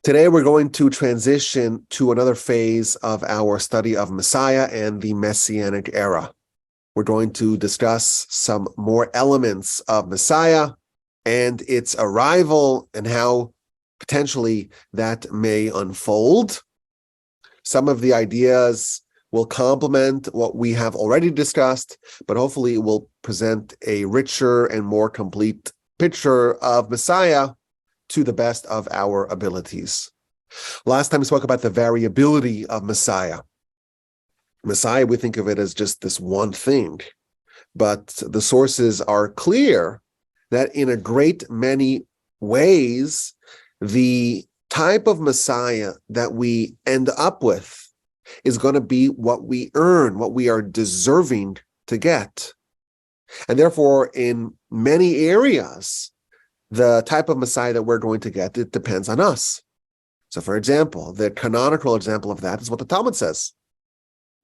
Today, we're going to transition to another phase of our study of Messiah and the Messianic era. We're going to discuss some more elements of Messiah and its arrival and how potentially that may unfold. Some of the ideas will complement what we have already discussed, but hopefully it will present a richer and more complete picture of Messiah to the best of our abilities. Last time we spoke about the variability of Messiah. Messiah, we think of it as just this one thing, but the sources are clear that in a great many ways, the type of Messiah that we end up with is going to be what we earn, what we are deserving to get. And therefore, in many areas, the type of Messiah that we're going to get, it depends on us. So, for example, the canonical example of that is what the Talmud says.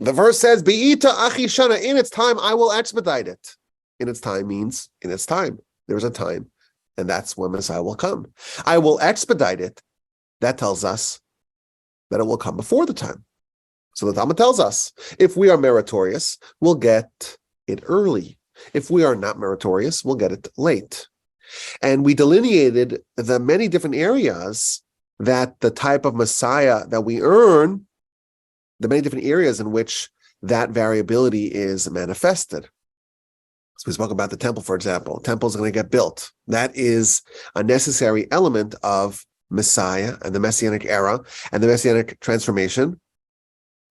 The verse says, Be'ita achi shana, in its time I will expedite it. In its time means in its time. There's a time, and that's when Messiah will come. I will expedite it. That tells us that it will come before the time. So the Talmud tells us, if we are meritorious, we'll get it early. If we are not meritorious, we'll get it late. And we delineated the many different areas that the type of Messiah that we earn, the many different areas in which that variability is manifested. So we spoke about the temple, for example. Temple is going to get built. That is a necessary element of Messiah and the Messianic era and the Messianic transformation.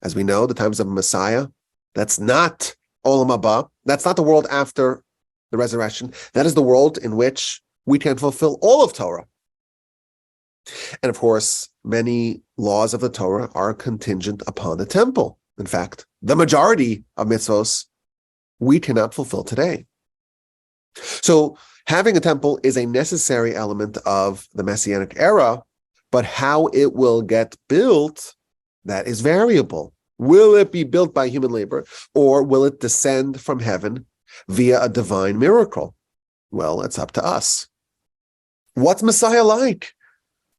As we know, the times of Messiah, that's not Olam Haba. That's not the world after the resurrection. That is the world in which we can fulfill all of Torah. And of course, many laws of the Torah are contingent upon the temple. In fact, the majority of mitzvos we cannot fulfill today. So having a temple is a necessary element of the Messianic era, but how it will get built, that is variable. Will it be built by human labor, or will it descend from heaven via a divine miracle? Well, it's up to us. What's Messiah like?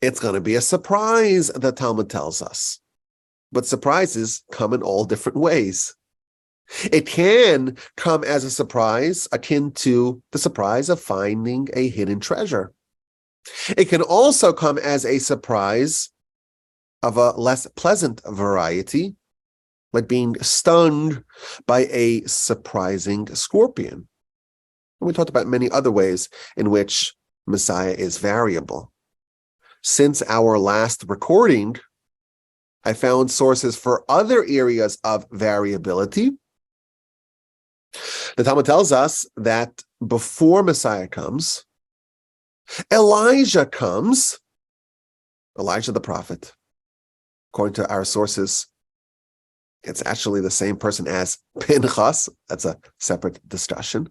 It's going to be a surprise, the Talmud tells us. But surprises come in all different ways. It can come as a surprise akin to the surprise of finding a hidden treasure. It can also come as a surprise of a less pleasant variety, like being stung by a surprising scorpion. And we talked about many other ways in which Messiah is variable. Since our last recording, I found sources for other areas of variability. The Talmud tells us that before Messiah comes, Elijah comes, Elijah the prophet. According to our sources, it's actually the same person as Pinchas. That's a separate discussion.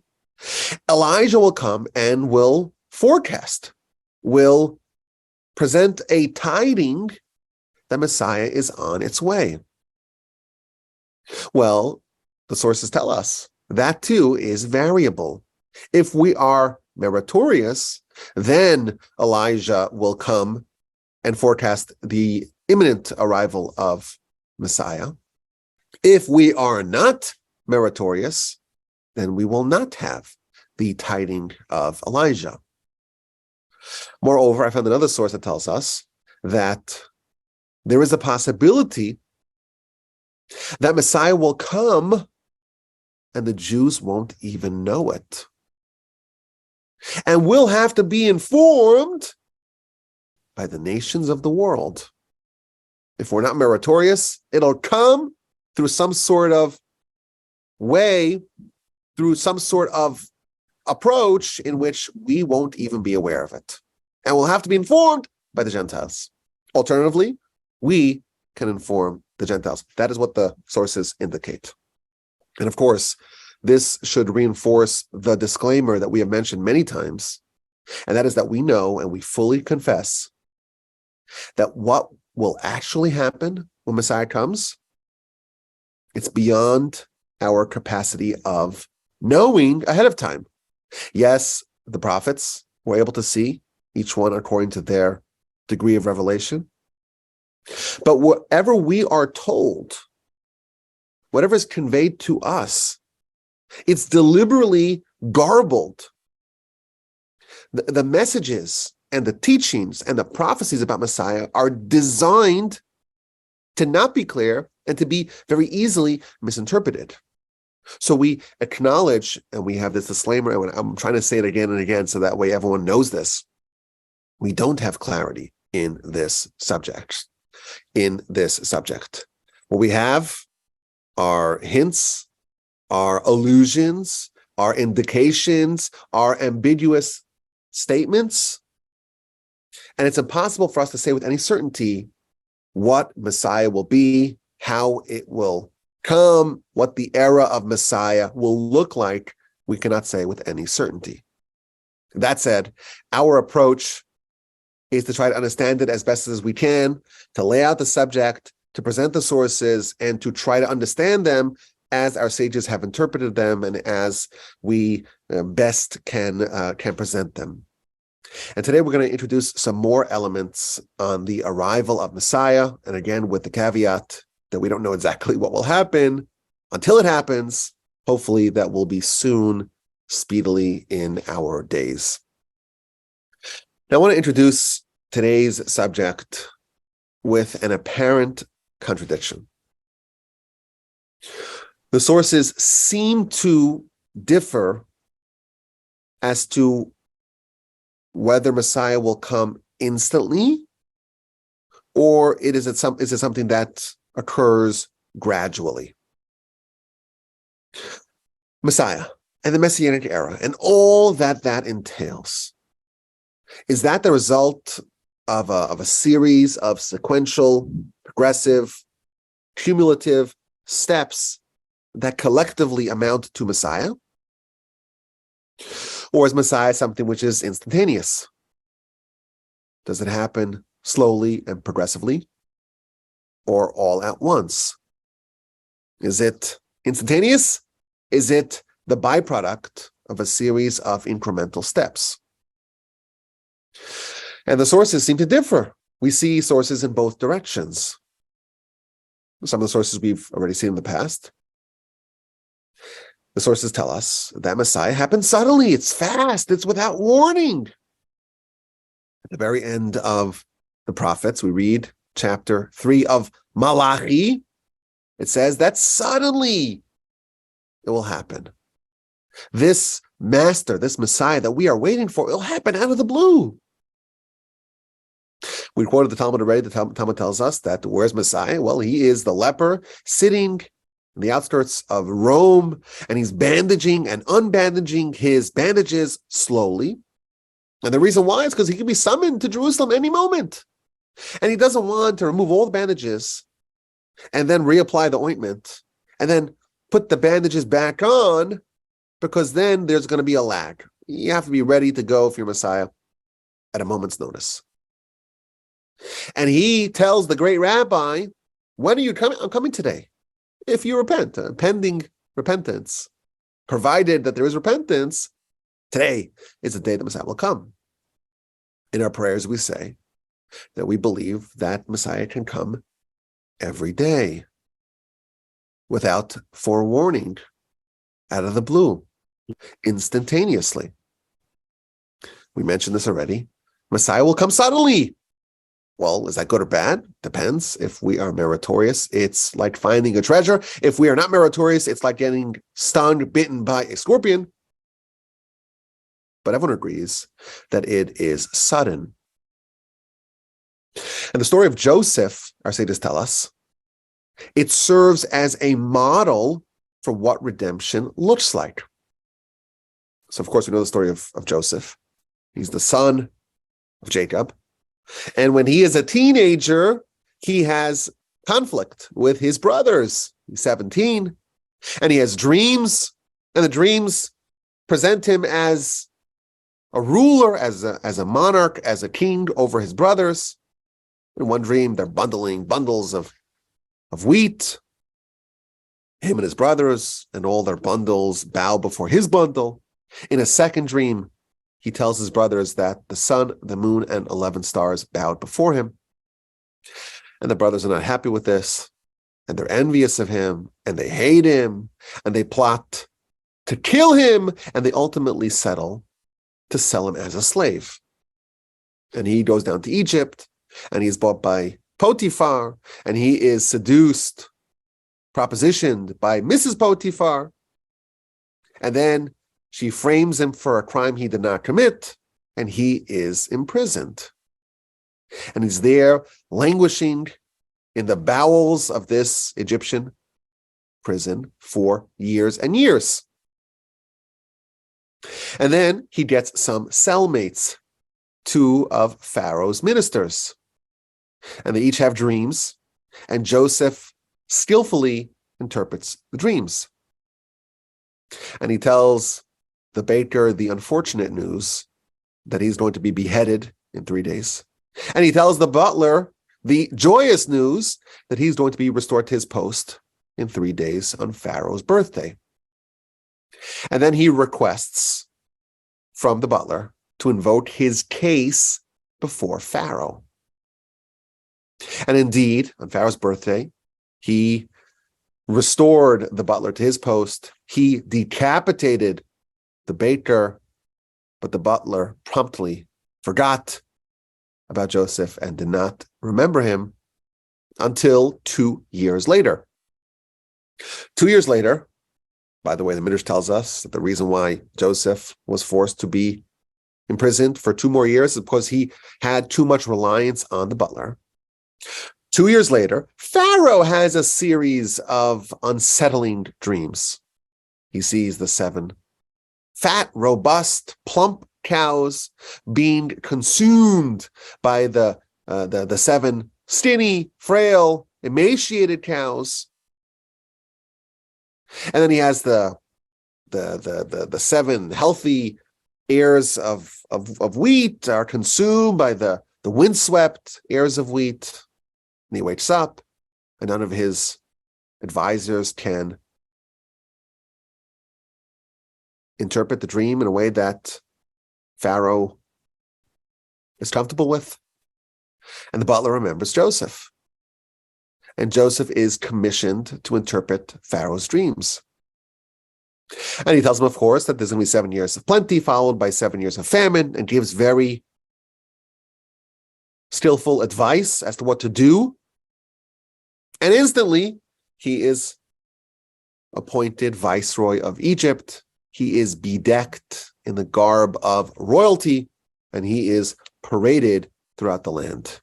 Elijah will come and will forecast, will present a tiding that Messiah is on its way. Well, the sources tell us that too is variable. If we are meritorious, then Elijah will come and forecast the imminent arrival of Messiah. If we are not meritorious, then we will not have the tiding of Elijah. Moreover, I found another source that tells us that there is a possibility that Messiah will come and the Jews won't even know it. And we'll have to be informed by the nations of the world. If we're not meritorious, it'll come through some sort of way, through some sort of approach in which we won't even be aware of it. And we'll have to be informed by the Gentiles. Alternatively, we can inform the Gentiles. That is what the sources indicate. And of course, this should reinforce the disclaimer that we have mentioned many times, and that is that we know and we fully confess that what will actually happen when Messiah comes, it's beyond our capacity of knowing ahead of time. Yes, the prophets were able to see, each one according to their degree of revelation, But whatever we are told, whatever is conveyed to us, it's deliberately garbled. The messages and the teachings and the prophecies about Messiah are designed to not be clear and to be very easily misinterpreted. So we acknowledge, and we have this disclaimer, and I'm trying to say it again and again so that way everyone knows this. We don't have clarity in this subject. What we have are hints, are allusions, are indications, are ambiguous statements. And it's impossible for us to say with any certainty what Messiah will be, how it will come, what the era of Messiah will look like. We cannot say with any certainty. That said, our approach is to try to understand it as best as we can, to lay out the subject, to present the sources, and to try to understand them as our sages have interpreted them and as we best can present them. And today we're going to introduce some more elements on the arrival of Messiah, and again with the caveat that we don't know exactly what will happen until it happens. Hopefully that will be soon, speedily in our days. Now I want to introduce today's subject with an apparent contradiction. The sources seem to differ as to whether Messiah will come instantly, or is it something that occurs gradually. Messiah and the Messianic era and all that entails. Is that the result of a series of sequential, progressive, cumulative steps that collectively amount to Messiah? Or is Messiah something which is instantaneous? Does it happen slowly and progressively, or all at once? Is it instantaneous? Is it the byproduct of a series of incremental steps? And the sources seem to differ. We see sources in both directions. Some of the sources we've already seen in the past. The sources tell us that Messiah happens suddenly. It's fast. It's without warning. At the very end of the prophets, we read chapter 3 of Malachi. It says that suddenly it will happen. This master, this Messiah that we are waiting for, it'll happen out of the blue. We quoted the Talmud already. The Talmud tells us that where's Messiah? Well, he is the leper sitting in the outskirts of Rome, and he's bandaging and unbandaging his bandages slowly. And the reason why is because he can be summoned to Jerusalem any moment. And he doesn't want to remove all the bandages and then reapply the ointment and then put the bandages back on, because then there's going to be a lag. You have to be ready to go if you're Messiah at a moment's notice. And he tells the great rabbi, when are you coming? I'm coming today. If you repent, pending repentance, provided that there is repentance, today is the day that Messiah will come. In our prayers, we say that we believe that Messiah can come every day without forewarning, out of the blue, instantaneously. We mentioned this already. Messiah will come suddenly. Well, is that good or bad? Depends. If we are meritorious, it's like finding a treasure. If we are not meritorious, it's like getting stung, bitten by a scorpion. But everyone agrees that it is sudden. And the story of Joseph, our sages tell us, it serves as a model for what redemption looks like. So, of course, we know the story of Joseph. He's the son of Jacob. And when he is a teenager, he has conflict with his brothers. He's 17, and he has dreams, and the dreams present him as a ruler, as a monarch, as a king over his brothers. In one dream, they're bundling bundles of wheat. Him and his brothers and all their bundles bow before his bundle. In a second dream, he tells his brothers that the sun, the moon, and 11 stars bowed before him. And the brothers are not happy with this, and they're envious of him, and they hate him, and they plot to kill him, and they ultimately settle to sell him as a slave. And he goes down to Egypt, and he's bought by Potiphar, and he is seduced, propositioned by Mrs. Potiphar, and then she frames him for a crime he did not commit, and he is imprisoned. And he's there languishing in the bowels of this Egyptian prison for years and years. And then he gets some cellmates, two of Pharaoh's ministers. And they each have dreams, and Joseph skillfully interprets the dreams. And he tells the baker the unfortunate news that he's going to be beheaded in 3 days. And he tells the butler the joyous news that he's going to be restored to his post in 3 days on Pharaoh's birthday. And then he requests from the butler to invoke his case before Pharaoh. And indeed, on Pharaoh's birthday, he restored the butler to his post. He decapitated the baker, but the butler promptly forgot about Joseph and did not remember him until 2 years later. 2 years later, by the way, the Midrash tells us that the reason why Joseph was forced to be imprisoned for 2 more years is because he had too much reliance on the butler. 2 years later, Pharaoh has a series of unsettling dreams. He sees the 7 fat, robust, plump cows being consumed by the 7 skinny, frail, emaciated cows. And then he has the 7 healthy ears of wheat are consumed by the windswept ears of wheat. And he wakes up, and none of his advisors can interpret the dream in a way that Pharaoh is comfortable with. And the butler remembers Joseph. And Joseph is commissioned to interpret Pharaoh's dreams. And he tells him, of course, that there's going to be 7 years of plenty, followed by 7 years of famine, and gives very skillful advice as to what to do. And instantly, he is appointed viceroy of Egypt. He is bedecked in the garb of royalty, and he is paraded throughout the land.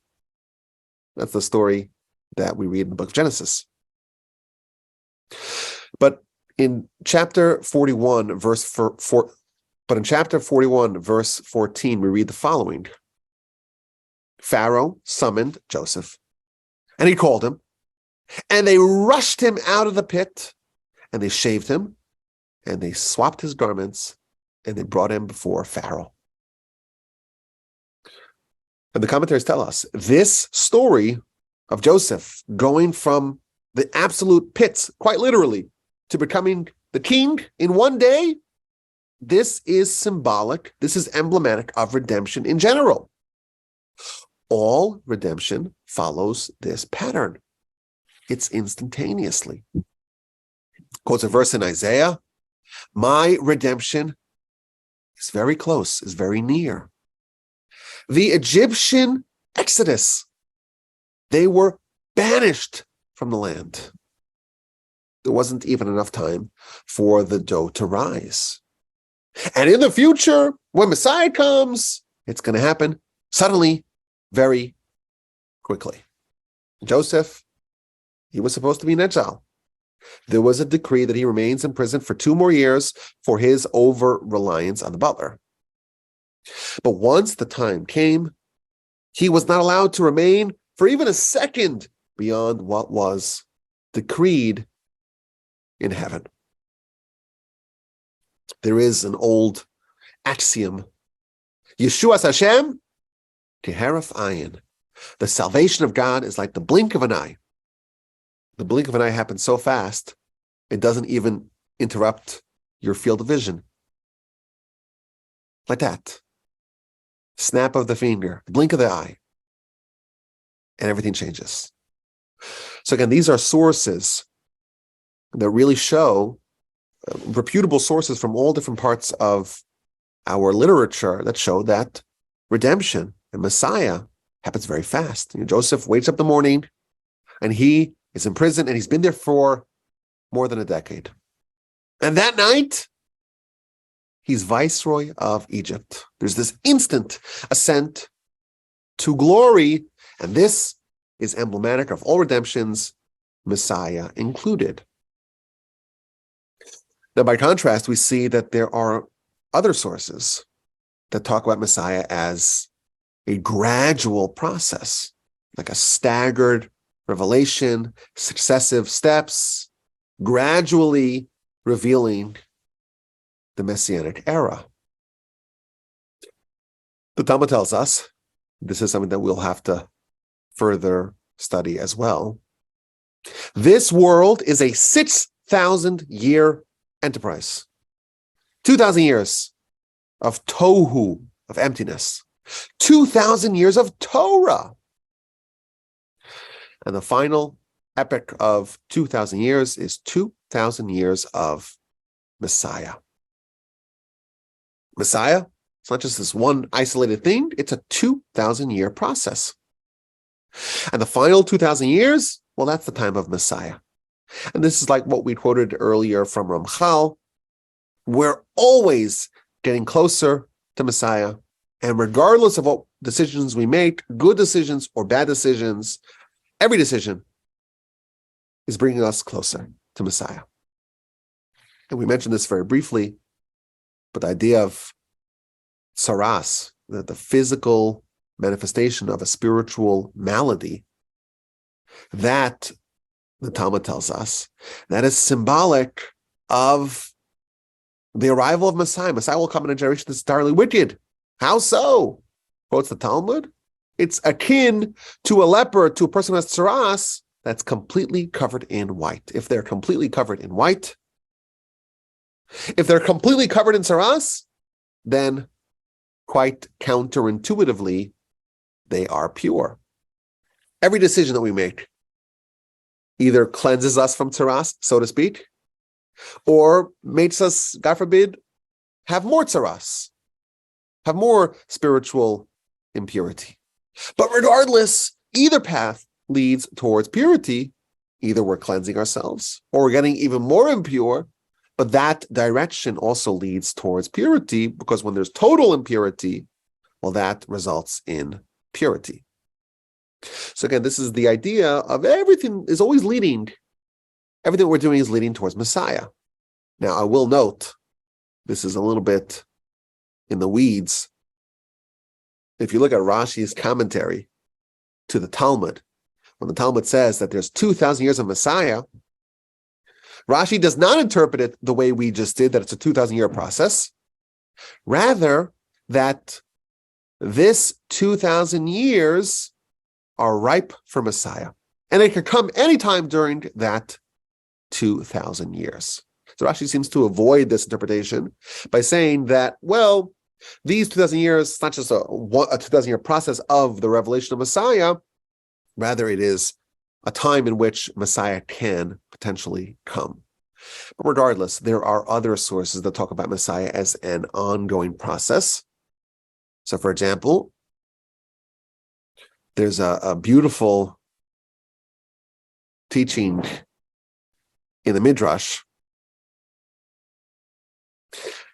That's the story that we read in the book of Genesis. But in chapter 41, verse 14, we read the following. Pharaoh summoned Joseph, and he called him, and they rushed him out of the pit, and they shaved him, and they swapped his garments, and they brought him before Pharaoh. And the commentaries tell us this story of Joseph going from the absolute pits, quite literally, to becoming the king in one day, this is symbolic, this is emblematic of redemption in general. All redemption follows this pattern. It's instantaneously. Quotes a verse in Isaiah, my redemption is very close, is very near. The Egyptian exodus, they were banished from the land. There wasn't even enough time for the dough to rise. And in the future, when Messiah comes, it's going to happen suddenly, very quickly. Joseph, he was supposed to be in exile. There was a decree that he remains in prison for 2 more years for his over-reliance on the butler. But once the time came, he was not allowed to remain for even a second beyond what was decreed in heaven. There is an old axiom, Yeshuas Hashem, Keharef Ayin. The salvation of God is like the blink of an eye. The blink of an eye happens so fast, it doesn't even interrupt your field of vision. Like that. Snap of the finger, blink of the eye, and everything changes. So again, these are sources that really show, reputable sources from all different parts of our literature that show that redemption and Messiah happens very fast. Joseph wakes up in the morning and he is in prison and he's been there for more than a decade. And that night, he's viceroy of Egypt. There's this instant ascent to glory, and this is emblematic of all redemptions, Messiah included. Now, by contrast, we see that there are other sources that talk about Messiah as a gradual process, like a staggered revelation, successive steps, gradually revealing the Messianic era. The Talmud tells us, this is something that we'll have to further study as well. This world is a 6,000-year enterprise. 2,000 years of tohu, of emptiness. 2,000 years of Torah. And the final epic of 2,000 years is 2,000 years of Messiah. Messiah, it's not just this one isolated thing, it's a 2,000-year process. And the final 2,000 years, well, that's the time of Messiah. And this is like what we quoted earlier from Ramchal. We're always getting closer to Messiah. And regardless of what decisions we make, good decisions or bad decisions, every decision is bringing us closer to Messiah. And we mentioned this very briefly, but the idea of saras, the physical manifestation of a spiritual malady, that the Talmud tells us, that is symbolic of the arrival of Messiah. Messiah will come in a generation that's entirely wicked. How so? Quotes the Talmud. It's akin to a leper, to a person who has saras, that's completely covered in white. If they're completely covered in white, if they're completely covered in saras, then quite counterintuitively, they are pure. Every decision that we make either cleanses us from saras, so to speak, or makes us, God forbid, have more saras, have more spiritual impurity. But regardless, either path leads towards purity. Either we're cleansing ourselves or we're getting even more impure, but that direction also leads towards purity, because when there's total impurity, well, that results in purity. So again, this is the idea of everything is always leading, everything we're doing is leading towards Messiah. Now, I will note, this is a little bit in the weeds. If you look at Rashi's commentary to the Talmud, when the Talmud says that there's 2,000 years of Messiah, Rashi does not interpret it the way we just did, that it's a 2,000-year process. Rather, that this 2,000 years are ripe for Messiah. And it can come anytime during that 2,000 years. So Rashi seems to avoid this interpretation by saying that, well, these 2,000 years, it's not just a 2,000-year process of the revelation of Messiah. Rather, it is a time in which Messiah can potentially come. But regardless, there are other sources that talk about Messiah as an ongoing process. So, for example, there's a beautiful teaching in the Midrash.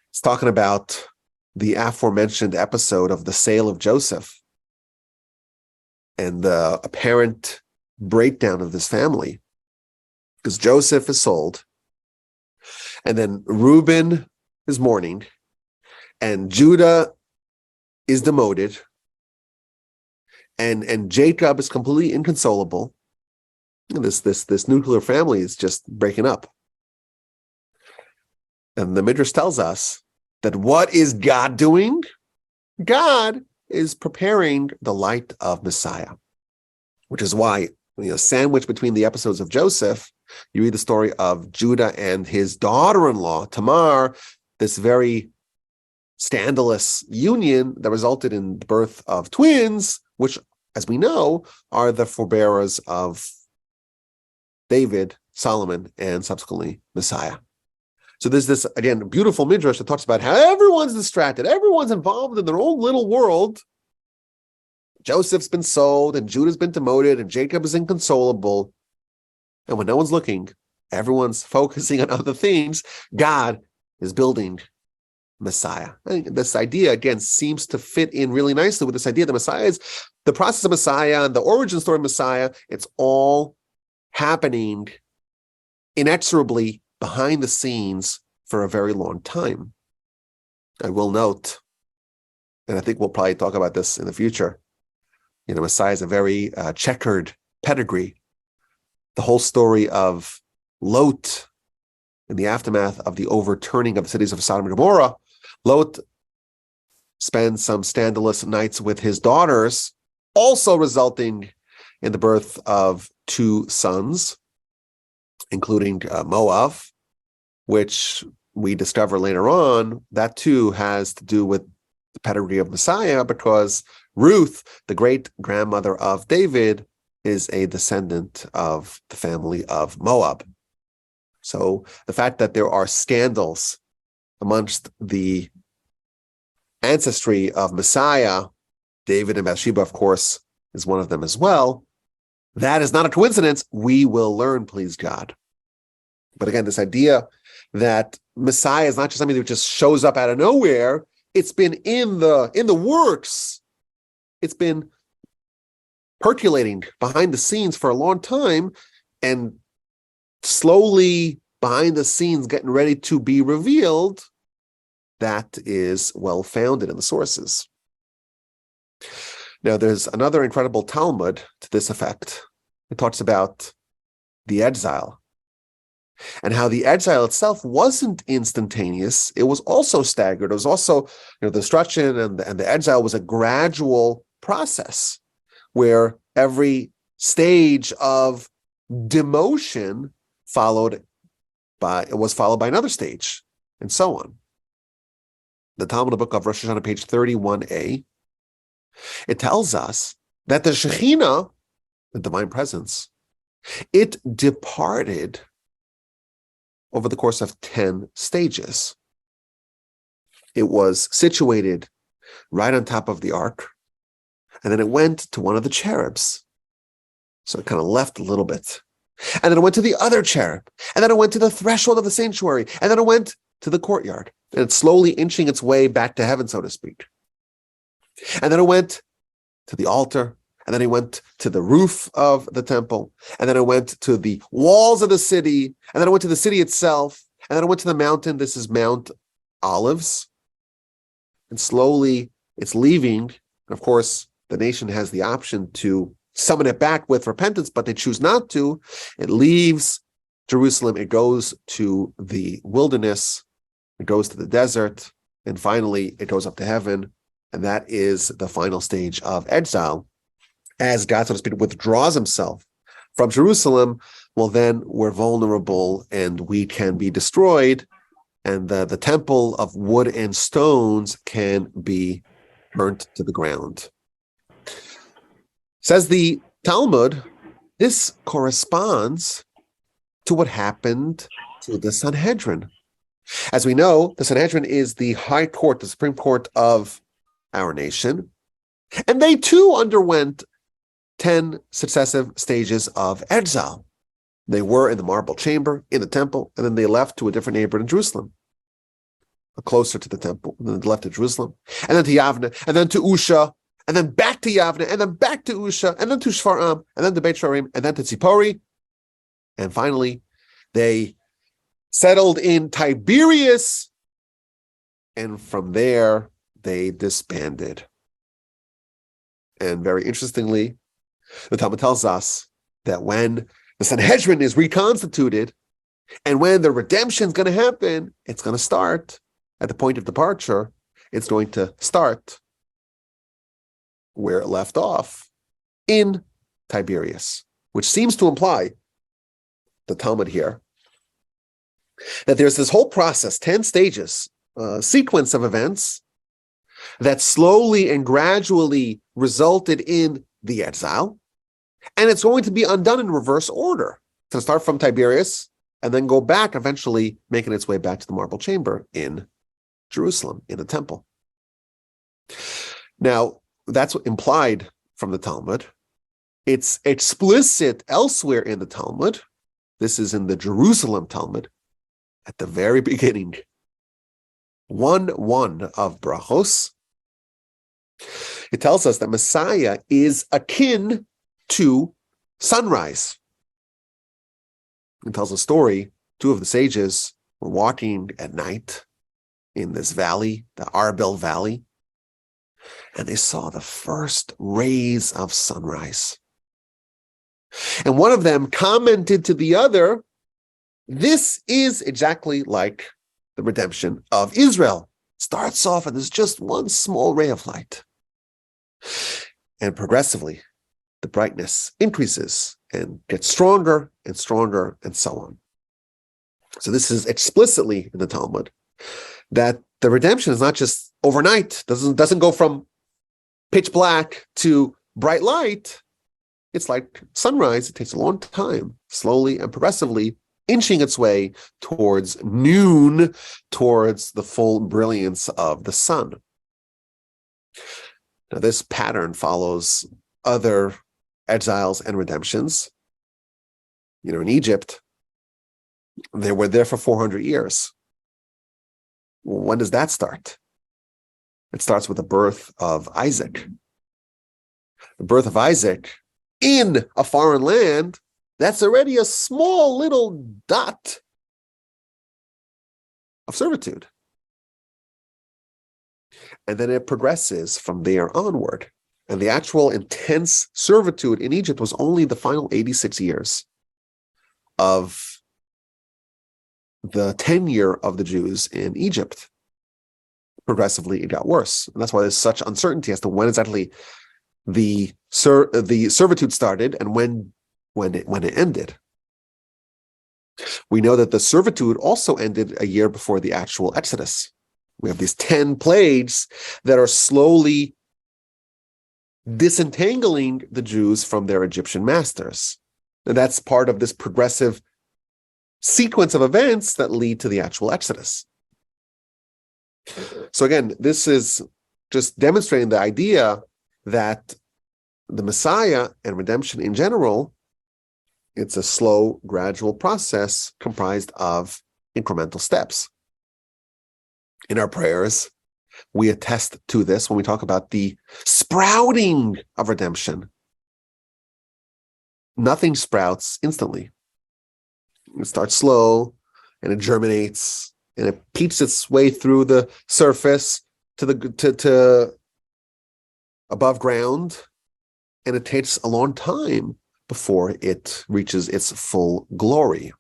It's talking about the aforementioned episode of the sale of Joseph and the apparent breakdown of this family, because Joseph is sold, and then Reuben is mourning, and Judah is demoted, and Jacob is completely inconsolable. And this nuclear family is just breaking up. And the Midrash tells us that what is God doing? God is preparing the light of Messiah, which is why, sandwiched between the episodes of Joseph, you read the story of Judah and his daughter-in-law, Tamar, this very scandalous union that resulted in the birth of twins, which, as we know, are the forebearers of David, Solomon, and subsequently Messiah. So there's this, again, beautiful midrash that talks about how everyone's distracted. Everyone's involved in their own little world. Joseph's been sold, and Judah's been demoted, and Jacob is inconsolable. And when no one's looking, everyone's focusing on other things. God is building Messiah. I think this idea, again, seems to fit in really nicely with this idea that Messiah is the process of Messiah and the origin story of Messiah. It's all happening inexorably behind the scenes for a very long time. I will note, and I think we'll probably talk about this in the future, Messiah is a very checkered pedigree. The whole story of Lot in the aftermath of the overturning of the cities of Sodom and Gomorrah, Lot spends some scandalous nights with his daughters, also resulting in the birth of 2 sons, including Moab, which we discover later on, that too has to do with the pedigree of Messiah, because Ruth, the great-grandmother of David, is a descendant of the family of Moab. So the fact that there are scandals amongst the ancestry of Messiah, David and Bathsheba, of course, is one of them as well. That is not a coincidence. We will learn, please God. But again, this idea that Messiah is not just something that just shows up out of nowhere. It's been in the works. It's been percolating behind the scenes for a long time, and slowly behind the scenes getting ready to be revealed. That is well-founded in the sources. Now, there's another incredible Talmud to this effect. It talks about the exile and how the exile itself wasn't instantaneous. It was also staggered. It was also, the destruction and the exile was a gradual process where every stage of demotion was followed by another stage, and so on. The Talmud book of Rosh Hashanah, page 31a, it tells us that the Shekhinah, the divine presence, it departed over the course of 10 stages. It was situated right on top of the ark, and then it went to one of the cherubs. So it kind of left a little bit. And then it went to the other cherub, and then it went to the threshold of the sanctuary, and then it went to the courtyard, and it's slowly inching its way back to heaven, so to speak. And then it went to the altar, and then it went to the roof of the temple, and then it went to the walls of the city, and then it went to the city itself, and then it went to the mountain. This is Mount Olives. And slowly it's leaving. And of course, the nation has the option to summon it back with repentance, but they choose not to. It leaves Jerusalem. It goes to the wilderness. It goes to the desert. And finally, it goes up to heaven. And that is the final stage of exile. As God, so to speak, withdraws himself from Jerusalem, well, then we're vulnerable and we can be destroyed. And the temple of wood and stones can be burnt to the ground. Says the Talmud, this corresponds to what happened to the Sanhedrin. As we know, the Sanhedrin is the high court, the Supreme Court of our nation. And they too underwent 10 successive stages of exile. They were in the marble chamber, in the temple, and then they left to a different neighborhood in Jerusalem, closer to the temple, and then they left to Jerusalem, and then to Yavne, and then to Usha, and then back to Yavne, and then back to Usha, and then to Shfar'am, and then to Beit Sharim, and then to Tzipori. And finally, they settled in Tiberias, and from there, they disbanded. And very interestingly, the Talmud tells us that when the Sanhedrin is reconstituted, and when the redemption is going to happen, it's going to start at the point of departure. It's going to start where it left off, in Tiberias, which seems to imply, the Talmud here, that there's this whole process, 10 stages, sequence of events that slowly and gradually resulted in the exile, and it's going to be undone in reverse order. to start from Tiberias and then go back, eventually making its way back to the marble chamber in Jerusalem, in the temple. Now, that's implied from the Talmud. It's explicit elsewhere in the Talmud. This is in the Jerusalem Talmud, at the very beginning. 1:1 of Brachos. It tells us that Messiah is akin to sunrise. It tells a story. Two of the sages were walking at night in this valley, the Arbel Valley, and they saw the first rays of sunrise. And one of them commented to the other, "This is exactly like the redemption of Israel. Starts off and there's just one small ray of light. And progressively, the brightness increases and gets stronger and stronger and so on." So this is explicitly in the Talmud, that the redemption is not just overnight, doesn't go from pitch black to bright light. It's like sunrise. It takes a long time, slowly and progressively inching its way towards noon, towards the full brilliance of the sun. Now, this pattern follows other exiles and redemptions. In Egypt, they were there for 400 years. Well, when does that start? It starts with the birth of Isaac. The birth of Isaac in a foreign land, that's already a small little dot of servitude. And then it progresses from there onward. And the actual intense servitude in Egypt was only the final 86 years of the tenure of the Jews in Egypt. Progressively, it got worse. And that's why there's such uncertainty as to when exactly the servitude started and when it ended. We know that the servitude also ended a year before the actual Exodus. We have these 10 plagues that are slowly disentangling the Jews from their Egyptian masters. And that's part of this progressive sequence of events that lead to the actual Exodus. So again, this is just demonstrating the idea that the Messiah and redemption in general, it's a slow, gradual process comprised of incremental steps. In our prayers, we attest to this when we talk about the sprouting of redemption. Nothing sprouts instantly. It starts slow, and it germinates, and it peeps its way through the surface to above ground, and it takes a long time before it reaches its full glory.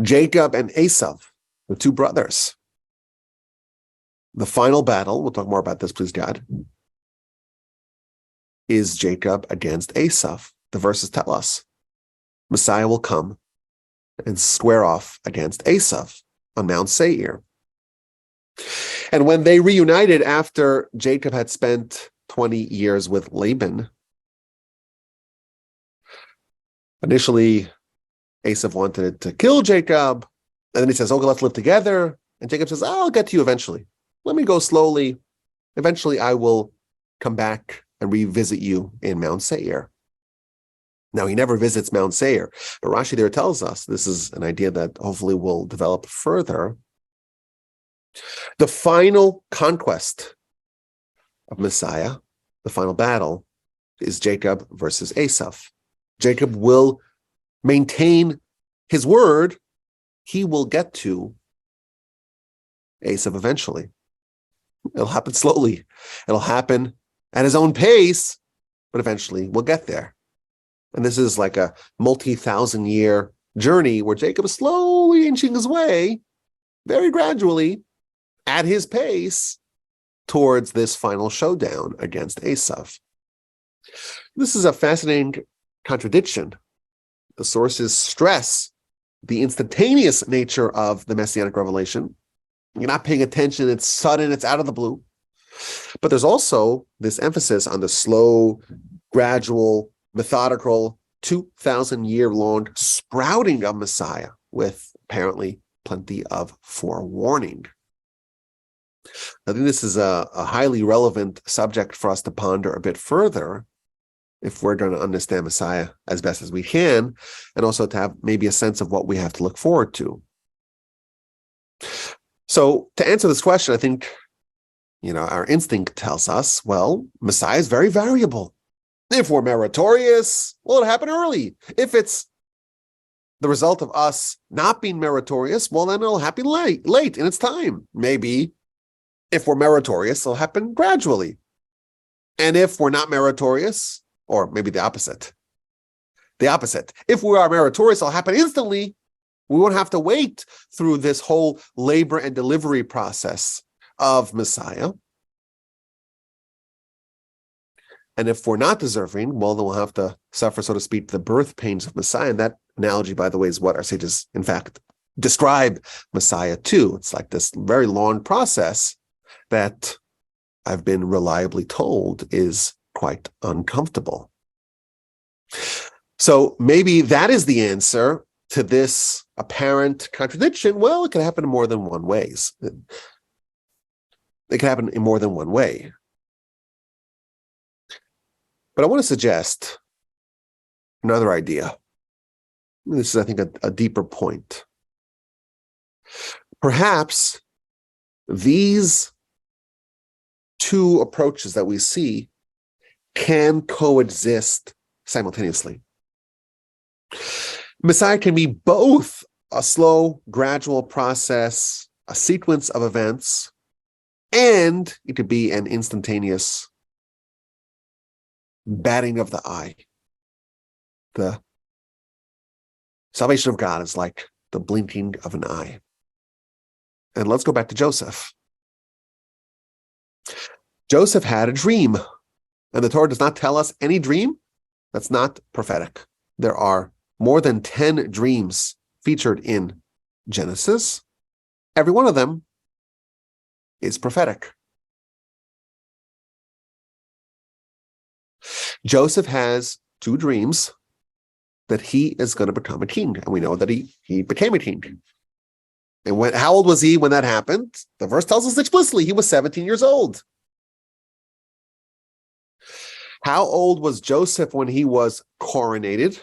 Jacob and Esau, the two brothers. The final battle, we'll talk more about this, please God, is Jacob against Esau. The verses tell us Messiah will come and square off against Esau on Mount Seir. And when they reunited after Jacob had spent 20 years with Laban, initially Esau wanted to kill Jacob, and then he says, "Okay, let's live together." And Jacob says, "I'll get to you eventually. Let me go slowly. Eventually I will come back and revisit you in Mount Seir." Now, he never visits Mount Seir, but Rashi there tells us, this is an idea that hopefully will develop further, the final conquest of Messiah, the final battle, is Jacob versus Esau. Jacob will maintain his word. He will get to Esau eventually. It'll happen slowly. It'll happen at his own pace, but eventually we'll get there. And this is like a multi-thousand-year journey where Jacob is slowly inching his way, very gradually, at his pace, towards this final showdown against Esau. This is a fascinating contradiction. The sources stress the instantaneous nature of the Messianic revelation. You're not paying attention, it's sudden, it's out of the blue. But there's also this emphasis on the slow, gradual, methodical 2,000-year-long sprouting of Messiah with apparently plenty of forewarning. I think this is a highly relevant subject for us to ponder a bit further if we're going to understand Messiah as best as we can, and also to have maybe a sense of what we have to look forward to. So to answer this question, I think, our instinct tells us, well, Messiah is very variable. If we're meritorious, well, it'll happen early. If it's the result of us not being meritorious, well, then it'll happen late in its time. Maybe if we're meritorious, it'll happen gradually. And if we're not meritorious, or maybe the opposite. If we are meritorious, it'll happen instantly. We won't have to wait through this whole labor and delivery process of Messiah. And if we're not deserving, well, then we'll have to suffer, so to speak, the birth pains of Messiah. And that analogy, by the way, is what our sages, in fact, describe Messiah to. It's like this very long process that I've been reliably told is quite uncomfortable. So maybe that is the answer to this apparent contradiction. Well, it can happen in more than one ways. It can happen in more than one way. But I want to suggest another idea. This is, I think, a deeper point. Perhaps these two approaches that we see can coexist simultaneously. Messiah can be both a slow, gradual process, a sequence of events, and it could be an instantaneous batting of the eye. The salvation of God is like the blinking of an eye. And let's go back to Joseph. Joseph had a dream, and the Torah does not tell us any dream that's not prophetic. There are more than 10 dreams featured in Genesis. Every one of them is prophetic. Joseph has 2 dreams that he is going to become a king, and we know that he became a king. And how old was he when that happened? The verse tells us explicitly he was 17 years old. How old was Joseph when he was coronated?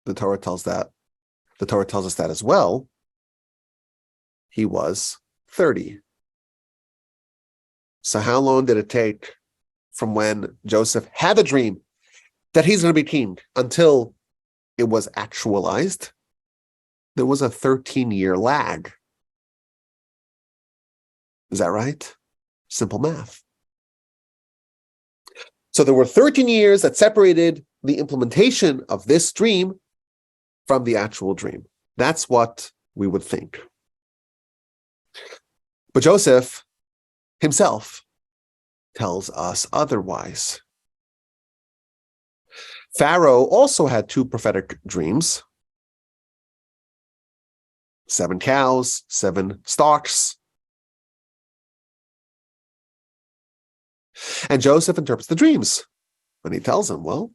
The Torah tells us that as well. He was 30. So how long did it take from when Joseph had the dream that he's going to be king until it was actualized? There was a 13-year lag. Is that right? Simple math. So there were 13 years that separated the implementation of this dream from the actual dream. That's what we would think. But Joseph himself tells us otherwise. Pharaoh also had 2 prophetic dreams. 7 cows, 7 stalks. And Joseph interprets the dreams. And he tells him, well,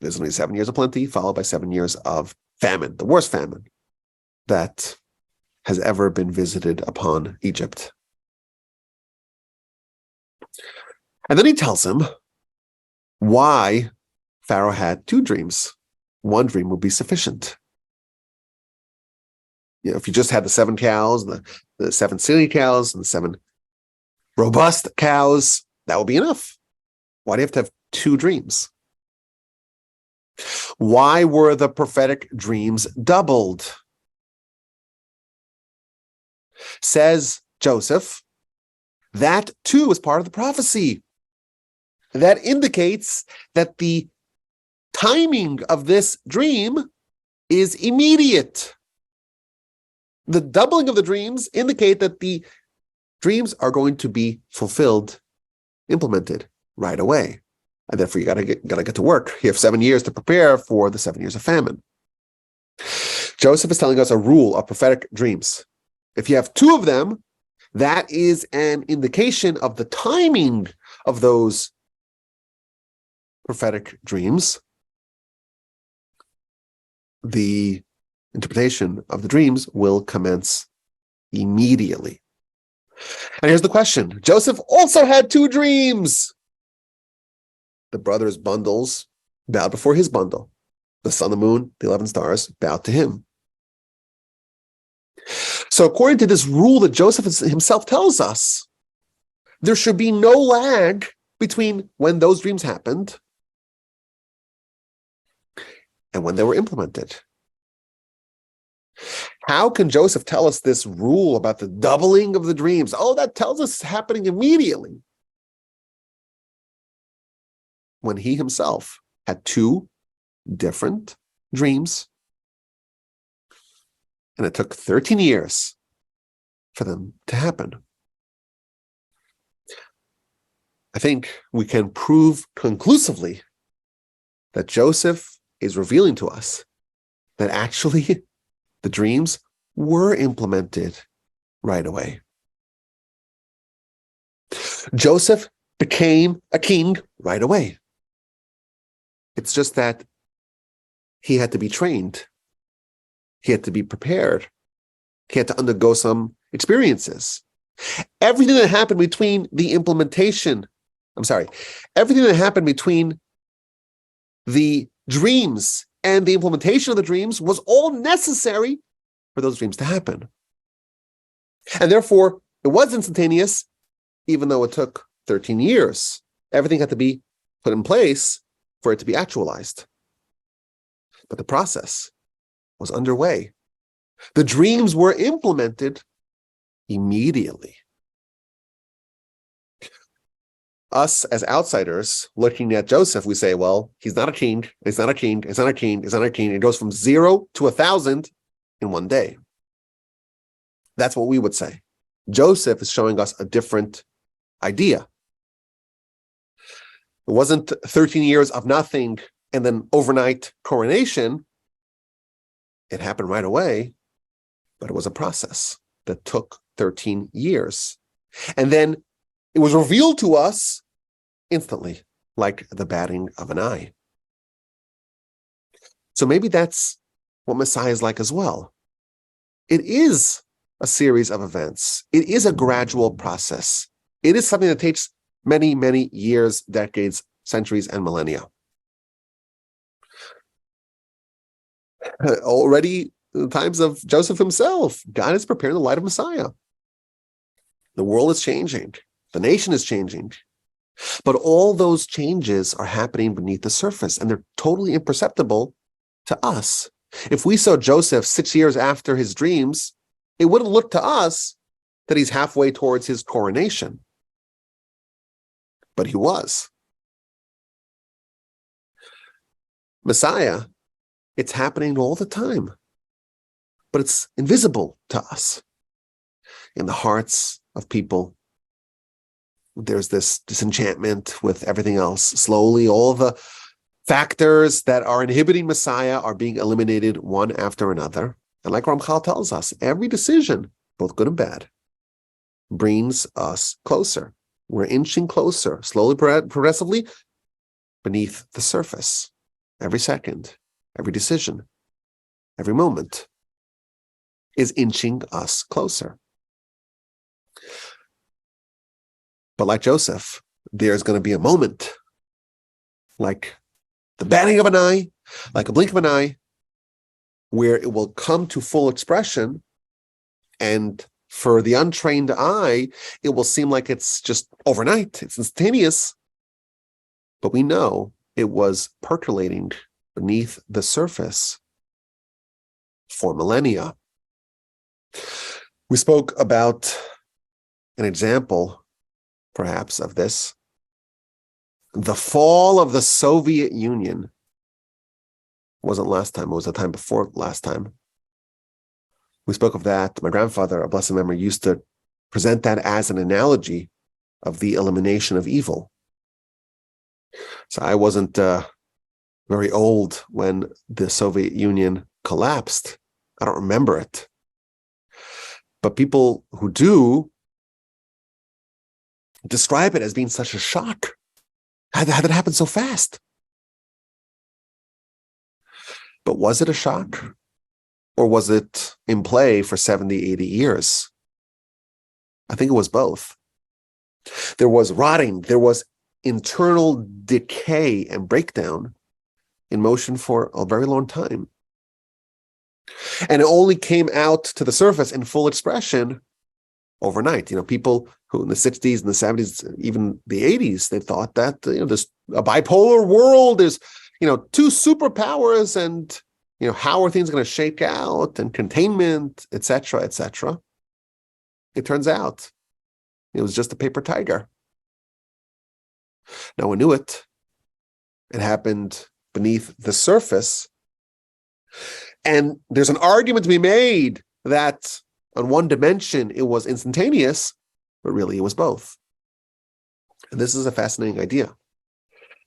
there's only 7 years of plenty, followed by 7 years of famine, the worst famine that has ever been visited upon Egypt. And then he tells him why Pharaoh had 2 dreams. 1 dream would be sufficient. If you just had the 7 cows, the 7 silly cows, and the 7 robust cows, that would be enough. Why do you have to have 2 dreams? Why were the prophetic dreams doubled? Says Joseph, that too is part of the prophecy. That indicates that the timing of this dream is immediate. The doubling of the dreams indicate that the dreams are going to be fulfilled, implemented right away. And therefore, you gotta get to work. You have 7 years to prepare for the 7 years of famine. Joseph is telling us a rule of prophetic dreams. If you have 2 of them, that is an indication of the timing of those prophetic dreams. the interpretation of the dreams will commence immediately. And here's the question. Joseph also had two dreams. The brothers' bundles bowed before his bundle. The sun, the moon, the 11 stars bowed to him. So according to this rule that Joseph himself tells us, there should be no lag between when those dreams happened and when they were implemented. How can Joseph tell us this rule about the doubling of the dreams? Oh, that tells us it's happening immediately, when he himself had two different dreams, and it took 13 years for them to happen. I think we can prove conclusively that Joseph is revealing to us that actually the dreams were implemented right away. Joseph became a king right away. It's just that he had to be trained. He had to be prepared. He had to undergo some experiences. Everything that happened between the dreams and the implementation of the dreams was all necessary for those dreams to happen. And therefore, it was instantaneous, even though it took 13 years. Everything had to be put in place for it to be actualized. But the process was underway. The dreams were implemented immediately. Us as outsiders looking at Joseph, we say, well, he's not a king, he's not a king, he's not a king, he's not a king. It goes from 0 to 1,000 in one day. That's what we would say. Joseph is showing us a different idea. It wasn't 13 years of nothing and then overnight coronation. It happened right away, but it was a process that took 13 years. And then it was revealed to us instantly, like the batting of an eye. So maybe that's what Messiah is like as well. It is a series of events. It is a gradual process. It is something that takes many, many years, decades, centuries, and millennia. Already in the times of Joseph himself, God is preparing the light of Messiah. The world is changing. The nation is changing. But all those changes are happening beneath the surface, and they're totally imperceptible to us. If we saw Joseph 6 years after his dreams, it wouldn't look to us that he's halfway towards his coronation. But he was. Messiah, it's happening all the time, but it's invisible to us. In the hearts of people, there's this disenchantment with everything else. Slowly, all the factors that are inhibiting Messiah are being eliminated one after another. And like Ramchal tells us, every decision, both good and bad, brings us closer. We're inching closer, slowly, progressively, beneath the surface. Every second, every decision, every moment is inching us closer. But like Joseph, there's going to be a moment, like the batting of an eye, like a blink of an eye, where it will come to full expression. And for the untrained eye, it will seem like it's just overnight, it's instantaneous. But we know it was percolating beneath the surface for millennia. We spoke about an example, perhaps, of this. The fall of the Soviet Union wasn't last time, it was the time before last time. We spoke of that. My grandfather, a blessed memory, used to present that as an analogy of the elimination of evil. So I wasn't very old when the Soviet Union collapsed. I don't remember it. But people who do describe it as being such a shock. How did it happen so fast? But was it a shock? Or was it in play for 70, 80 years? I think it was both. There was rotting, there was internal decay and breakdown in motion for a very long time. And it only came out to the surface in full expression overnight. People who in the 60s and the 70s, even the 80s, they thought that there's a bipolar world, there's two superpowers, and how are things going to shake out, and containment, etc., etc. It turns out it was just a paper tiger. No one knew it. It happened beneath the surface. And there's an argument to be made that on one dimension it was instantaneous, but really it was both. And this is a fascinating idea.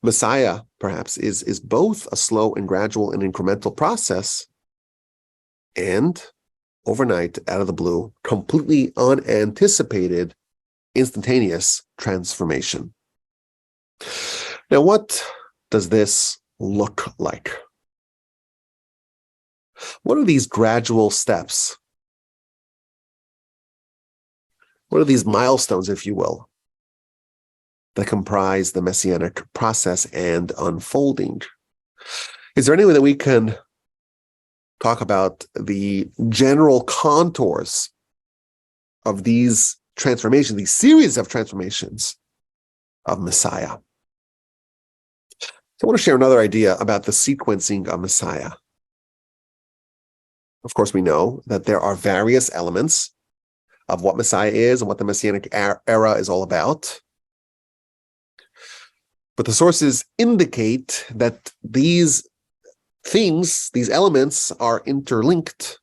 Messiah, perhaps, is both a slow and gradual and incremental process, and overnight, out of the blue, completely unanticipated, instantaneous transformation. Now, what does this look like? What are these gradual steps? What are these milestones, if you will, that comprise the messianic process and unfolding? Is there any way that we can talk about the general contours of these transformations, these series of transformations of Messiah? So I want to share another idea about the sequencing of Messiah. Of course, we know that there are various elements of what Messiah is and what the Messianic era is all about. But the sources indicate that these things, these elements, are interlinked.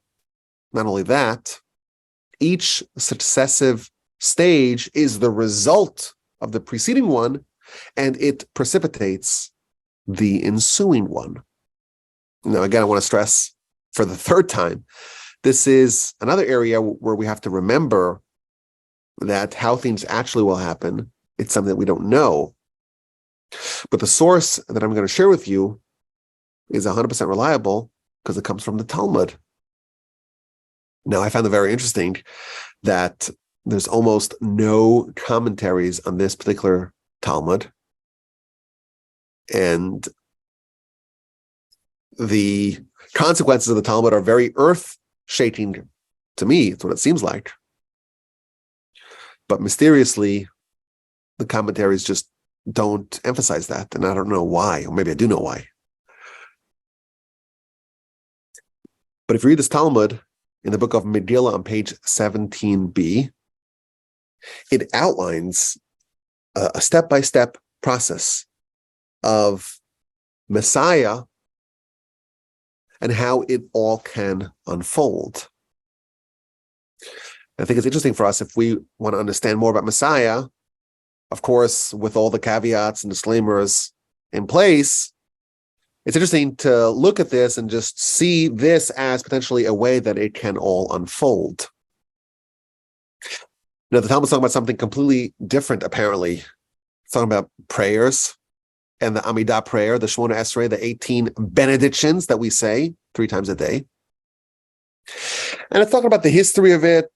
Not only that, each successive stage is the result of the preceding one, and it precipitates the ensuing one. Now, again, I want to stress for the third time, this is another area where we have to remember that how things actually will happen, it's something that we don't know. But the source that I'm going to share with you is 100% reliable because it comes from the Talmud. Now, I found it very interesting that there's almost no commentaries on this particular Talmud. And the consequences of the Talmud are very earth-shaking to me. It's what it seems like. But mysteriously, the commentaries just don't emphasize that. And I don't know why, or maybe I do know why. But if you read this Talmud in the book of Megillah on page 17b, it outlines a step-by-step process of Messiah and how it all can unfold. I think it's interesting for us if we want to understand more about Messiah, of course, with all the caveats and disclaimers in place. It's interesting to look at this and just see this as potentially a way that it can all unfold. Now, the Talmud's talking about something completely different, apparently. It's talking about prayers and the Amidah prayer, the Shemona Esrei, the 18 benedictions that we say 3 times a day. And it's talking about the history of it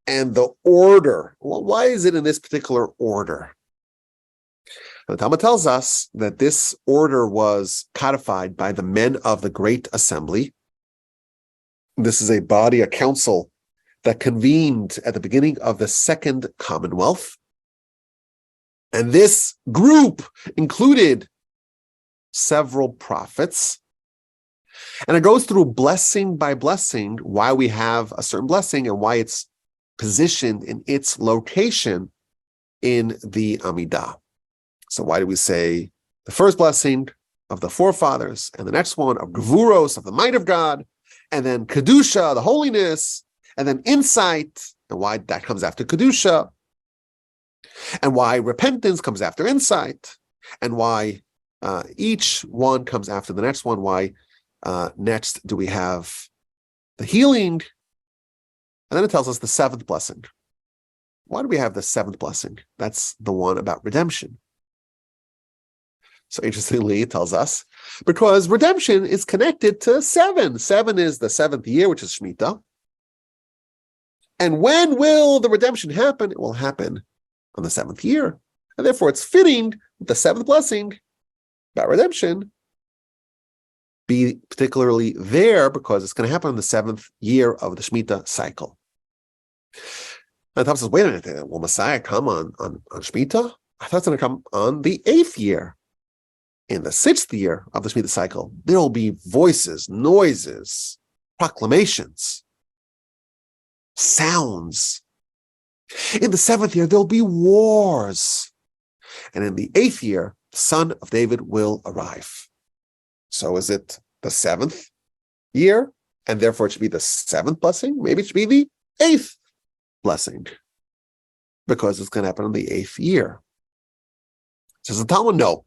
and the order. Well, why is it in this particular order? The Talmud tells us that this order was codified by the men of the Great Assembly. This is a body, a council, that convened at the beginning of the Second Commonwealth. And this group included several prophets. And it goes through blessing by blessing why we have a certain blessing and why it's positioned in its location in the Amidah. So why do we say the first blessing of the forefathers and the next one of Gevuros, of the might of God, and then Kedusha, the holiness, and then insight, and why that comes after Kedusha, and why repentance comes after insight, and why each one comes after the next one, why next do we have the healing, and then it tells us the 7th blessing. Why do we have the 7th blessing? That's the one about redemption. So interestingly, it tells us, because redemption is connected to 7. 7 is the 7th year, which is Shemitah. And when will the redemption happen? It will happen on the 7th year. And therefore, it's fitting that the 7th blessing about redemption be particularly there, because it's going to happen on the 7th year of the Shemitah cycle. And Tom says, wait a minute, will Messiah come on Shemitah? I thought it's going to come on the 8th year. In the 6th year of the Shemitah cycle, there will be voices, noises, proclamations, sounds. In the 7th year, there'll be wars. And in the 8th year, the Son of David will arrive. So is it the 7th year? And therefore it should be the 7th blessing? Maybe it should be the 8th blessing, because it's going to happen in the 8th year. Says the Talmud, no.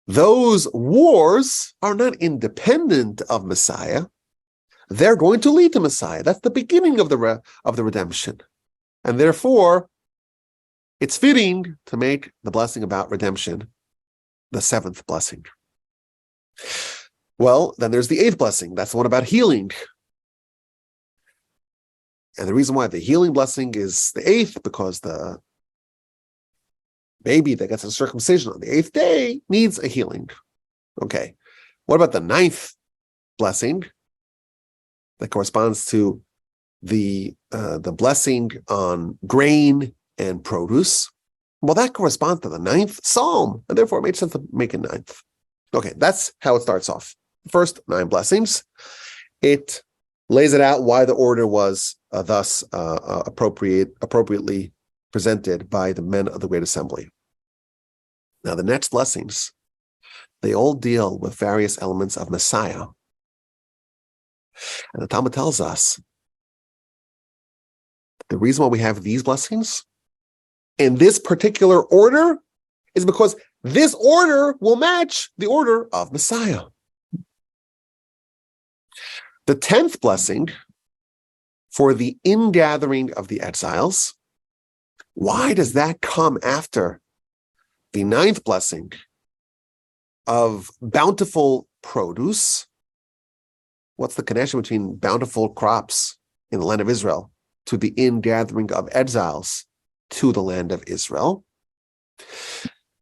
Those wars are not independent of Messiah. They're going to lead to Messiah. That's the beginning of the redemption. And therefore, it's fitting to make the blessing about redemption the 7th blessing. Well, then there's the 8th blessing. That's the one about healing. And the reason why the healing blessing is the 8th, because the baby that gets a circumcision on the 8th day needs a healing. Okay. What about the 9th blessing that corresponds to the blessing on grain and produce? Well, that corresponds to the 9th psalm, and therefore it made sense to make it 9th. Okay, that's how it starts off. The first 9 blessings. It lays it out why the order was thus appropriately presented by the men of the Great Assembly. Now, the next blessings, they all deal with various elements of Messiah. And the Talmud tells us the reason why we have these blessings in this particular order is because this order will match the order of Messiah. The 10th blessing for the ingathering of the exiles, why does that come after the 9th blessing of bountiful produce? What's the connection between bountiful crops in the land of Israel to the ingathering of exiles to the land of Israel?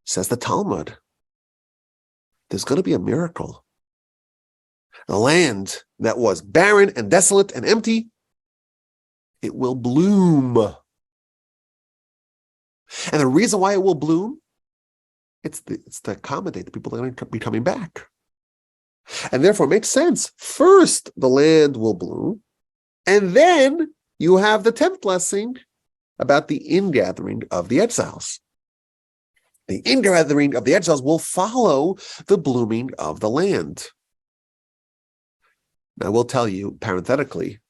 Says the Talmud, there's going to be a miracle. A land that was barren and desolate and empty, it will bloom. And the reason why it will bloom, it's to accommodate the people that are going to be coming back. And therefore it makes sense. First, the land will bloom, and then you have the 10th blessing about the ingathering of the exiles. The ingathering of the exiles will follow the blooming of the land. Now, I will tell you, parenthetically,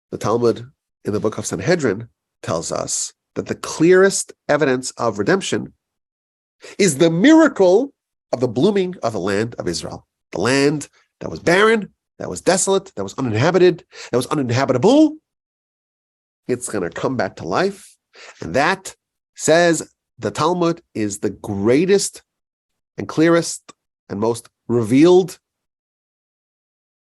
the Talmud in the book of Sanhedrin tells us that the clearest evidence of redemption is the miracle of the blooming of the land of Israel. The land that was barren, that was desolate, that was uninhabited, that was uninhabitable, it's going to come back to life. And that, says the Talmud, is the greatest and clearest and most revealed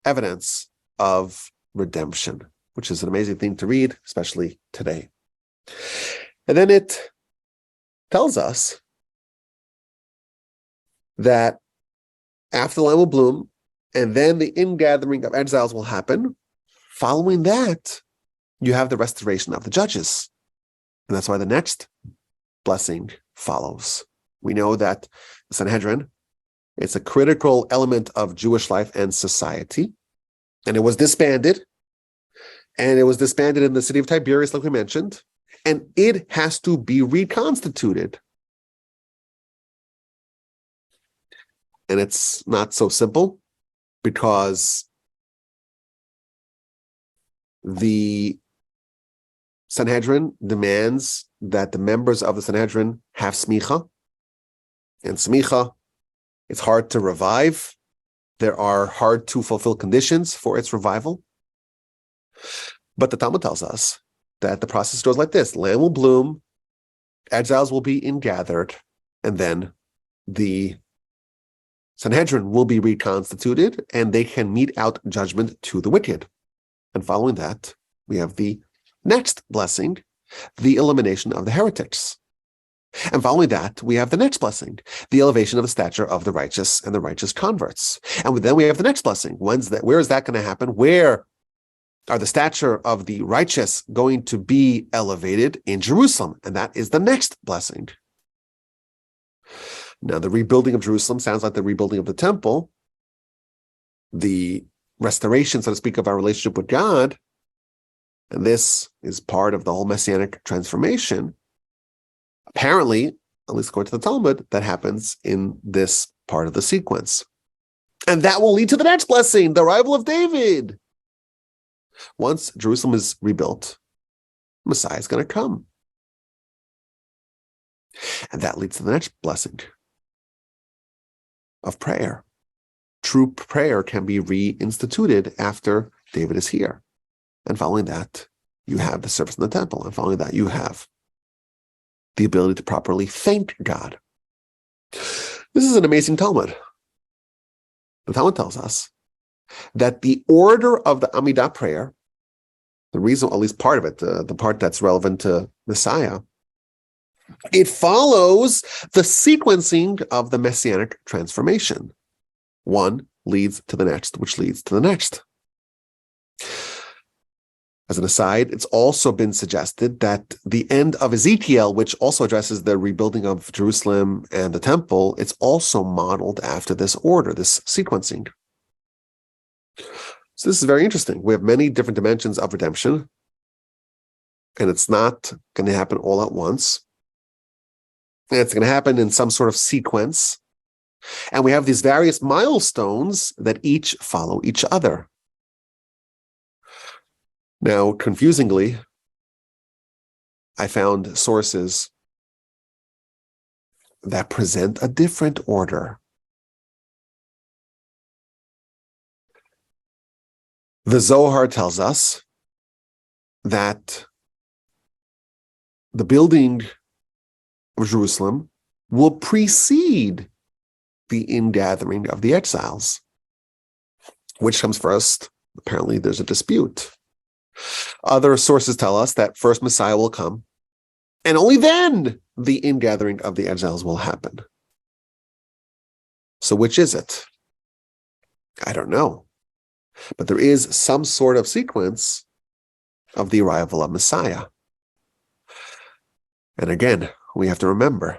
evidence of redemption, which is an amazing thing to read, especially today. And then it tells us that after the land will bloom, and then the ingathering of exiles will happen. Following that, you have the restoration of the judges. And that's why the next blessing follows. We know that the Sanhedrin, it's a critical element of Jewish life and society. And it was disbanded. And it was disbanded in the city of Tiberias, like we mentioned. And it has to be reconstituted. And it's not so simple, because the Sanhedrin demands that the members of the Sanhedrin have smicha. And smicha, it's hard to revive. There are hard to fulfill conditions for its revival. But the Talmud tells us that the process goes like this. Land will bloom, exiles will be ingathered, and then the Sanhedrin will be reconstituted and they can mete out judgment to the wicked. And following that, we have the next blessing, the elimination of the heretics. And following that, we have the next blessing, the elevation of the stature of the righteous and the righteous converts. And then we have the next blessing. Where is that going to happen? Where are the stature of the righteous going to be elevated? In Jerusalem. And that is the next blessing. Now, the rebuilding of Jerusalem sounds like the rebuilding of the temple, the restoration, so to speak, of our relationship with God. And this is part of the whole messianic transformation. Apparently, at least according to the Talmud, that happens in this part of the sequence. And that will lead to the next blessing, the arrival of David. Once Jerusalem is rebuilt, Messiah is going to come. And that leads to the next blessing of prayer. True prayer can be reinstituted after David is here. And following that, you have the service in the temple. And following that, you have the ability to properly thank God. This is an amazing Talmud. The Talmud tells us that the order of the Amidah prayer, the reason, at least part of it, the part that's relevant to Messiah, it follows the sequencing of the messianic transformation. One leads to the next, which leads to the next. As an aside, it's also been suggested that the end of Ezekiel, which also addresses the rebuilding of Jerusalem and the temple, it's also modeled after this order, this sequencing. So this is very interesting. We have many different dimensions of redemption, and it's not going to happen all at once. And it's going to happen in some sort of sequence. And we have these various milestones that each follow each other. Now, confusingly, I found sources that present a different order. The Zohar tells us that the building of Jerusalem will precede the ingathering of the exiles. Which comes first? Apparently, there's a dispute. Other sources tell us that first Messiah will come, and only then the ingathering of the exiles will happen. So which is it? I don't know. But there is some sort of sequence of the arrival of Messiah. And again, we have to remember,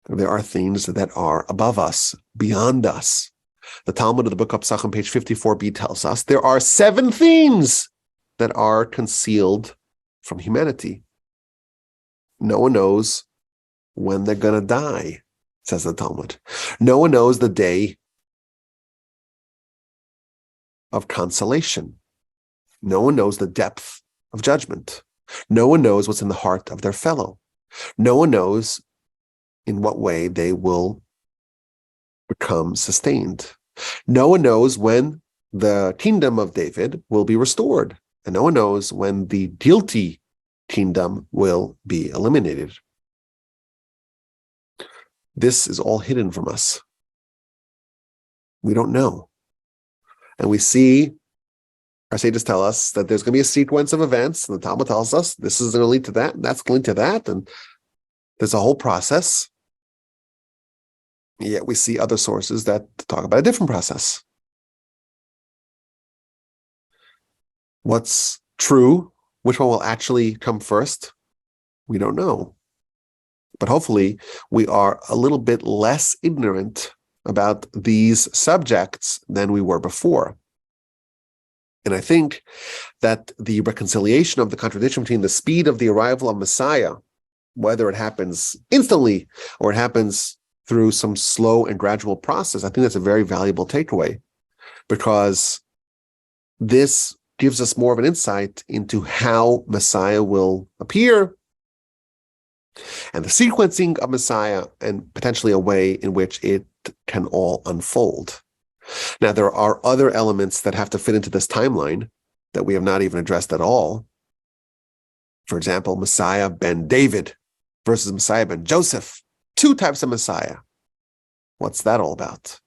there are things that are above us, beyond us. The Talmud of the Book of Pesachim, page 54b, tells us there are 7 things that are concealed from humanity. No one knows when they're going to die, says the Talmud. No one knows the day of consolation. No one knows the depth of judgment. No one knows what's in the heart of their fellow. No one knows in what way they will become sustained. No one knows when the kingdom of David will be restored, and no one knows when the guilty kingdom will be eliminated. This is all hidden from us. We don't know. And we see our sages tell us that there's going to be a sequence of events, and the Talmud tells us this is going to lead to that, and that's going to lead to that, and there's a whole process. Yet we see other sources that talk about a different process. What's true? Which one will actually come first? We don't know. But hopefully we are a little bit less ignorant about these subjects than we were before. And I think that the reconciliation of the contradiction between the speed of the arrival of Messiah, whether it happens instantly or it happens through some slow and gradual process, I think that's a very valuable takeaway, because this gives us more of an insight into how Messiah will appear and the sequencing of Messiah, and potentially a way in which it can all unfold. Now, there are other elements that have to fit into this timeline that we have not even addressed at all. For example, Messiah ben David versus Messiah ben Joseph. two types of Messiah. What's that all about?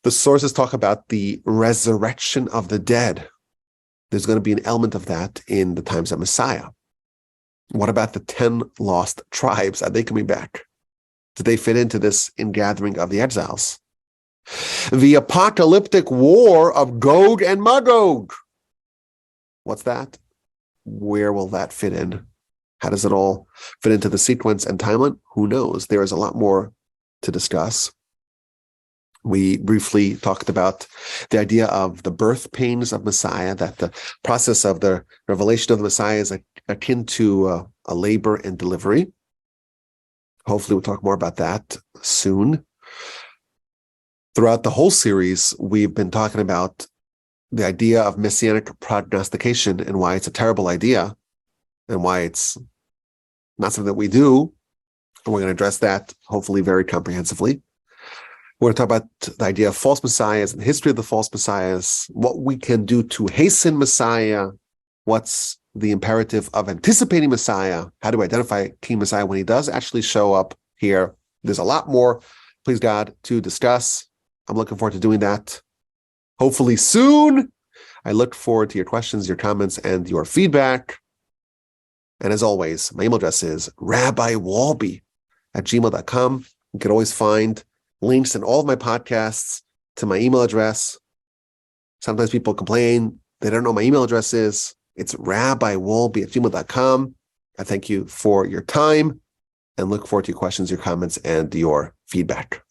The sources talk about the resurrection of the dead. There's going to be an element of that in the times of Messiah. What about the 10 lost tribes? Are they coming back? Do they fit into this ingathering of the exiles? The apocalyptic war of Gog and Magog. What's that? Where will that fit in? How does it all fit into the sequence and timeline? Who knows? There is a lot more to discuss. We briefly talked about the idea of the birth pains of Messiah, that the process of the revelation of the Messiah is akin to a labor and delivery. Hopefully we'll talk more about that soon. Throughout the whole series, we've been talking about the idea of messianic prognostication and why it's a terrible idea and why it's not something that we do. And we're going to address that hopefully very comprehensively. We're going to talk about the idea of false messiahs and the history of the false messiahs, what we can do to hasten Messiah, what's the imperative of anticipating Messiah, how do we identify King Messiah when he does actually show up here. There's a lot more, please God, to discuss. I'm looking forward to doing that hopefully soon. I look forward to your questions, your comments, and your feedback. And as always, my email address is rabbiwolbe@gmail.com. You can always find links in all of my podcasts to my email address. Sometimes people complain they don't know my email address is. It's rabbiwolbe@gmail.com. I thank you for your time and look forward to your questions, your comments, and your feedback.